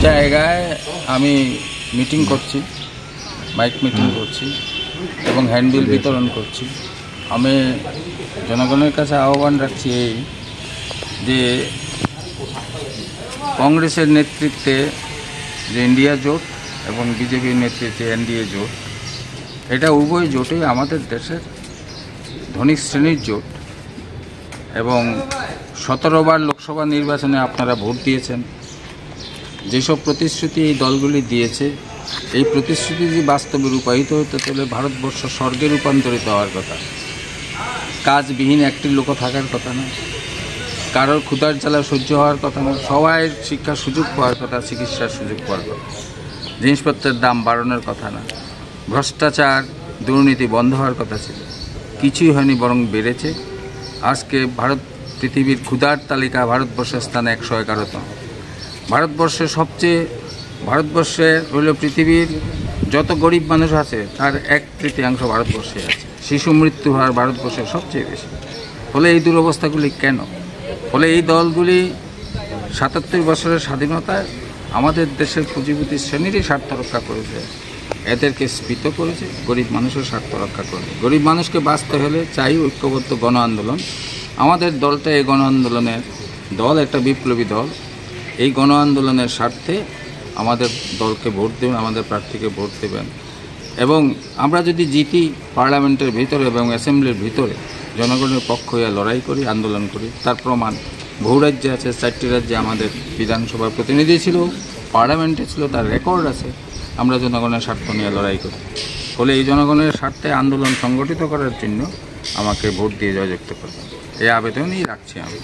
জায়গায় আমি মিটিং করছি, মাইক মিটিং করছি এবং হ্যান্ডবিল বিতরণ করছি। আমি জনগণের কাছে আহ্বান রাখছি এই যে কংগ্রেসের নেতৃত্বে যে ইন্ডিয়া জোট এবং বিজেপির নেতৃত্বে এনডিএ জোট, এটা উভয় জোটই আমাদের দেশের ধনিক শ্রেণীর জোট এবং 17বার লোকসভা নির্বাচনে আপনারা ভোট দিয়েছেন। যেসব প্রতিশ্রুতি এই দলগুলি দিয়েছে, এই প্রতিশ্রুতি যদি বাস্তবে রূপায়িত হতে তাহলে ভারতবর্ষ স্বর্গে রূপান্তরিত হওয়ার কথা। কাজবিহীন একটি লোকও থাকার কথা না, কারোর ক্ষুধার জ্বালা সহ্য হওয়ার কথা না, সবাই শিক্ষার সুযোগ পাওয়ার কথা, চিকিৎসার সুযোগ পাওয়ার কথা, জিনিসপত্রের দাম বাড়ানোর কথা না, ভ্রষ্টাচার দুর্নীতি বন্ধ হওয়ার কথা ছিল, কিছুই হয়নি, বরং বেড়েছে। আজকে পৃথিবীর ক্ষুধার তালিকা ভারতবর্ষের স্থানে 111তম। ভারতবর্ষে হলো পৃথিবীর যত গরিব মানুষ আছে তার 1/3 ভারতবর্ষে আছে। শিশু মৃত্যু হার ভারতবর্ষের সবচেয়ে বেশি। ফলে এই দুরবস্থাগুলি কেন? ফলে এই দলগুলি 77 বছরের স্বাধীনতায় আমাদের দেশের পুঁজিপতি শ্রেণীরই স্বার্থ রক্ষা করেছে, এদেরকে স্ফীত করেছে, গরিব মানুষের স্বার্থ রক্ষা করেছে। গরিব মানুষকে বাঁচতে হলে চাই ঐক্যবদ্ধ গণ আন্দোলন। আমাদের দলটা এই গণ আন্দোলনের দল, একটা বিপ্লবী দল। এই গণ আন্দোলনের স্বার্থে আমাদের দলকে ভোট দেবেন, আমাদের প্রার্থীকে ভোট দেবেন এবং আমরা যদি জিতি পার্লামেন্টের ভিতরে এবং অ্যাসেম্বলির ভিতরে জনগণের পক্ষ হয়ে লড়াই করি, আন্দোলন করি, তার প্রমাণ বহু রাজ্যে আছে। 4টি রাজ্যে আমাদের বিধানসভার প্রতিনিধি ছিল, পার্লামেন্টে ছিল, তার রেকর্ড আছে। আমরা জনগণের স্বার্থ নিয়ে লড়াই করি। ফলে এই জনগণের স্বার্থে আন্দোলন সংগঠিত করার জন্য আমাকে ভোট দিয়ে জয়যুক্ত করবেন, এই আবেদনই রাখছি আমি।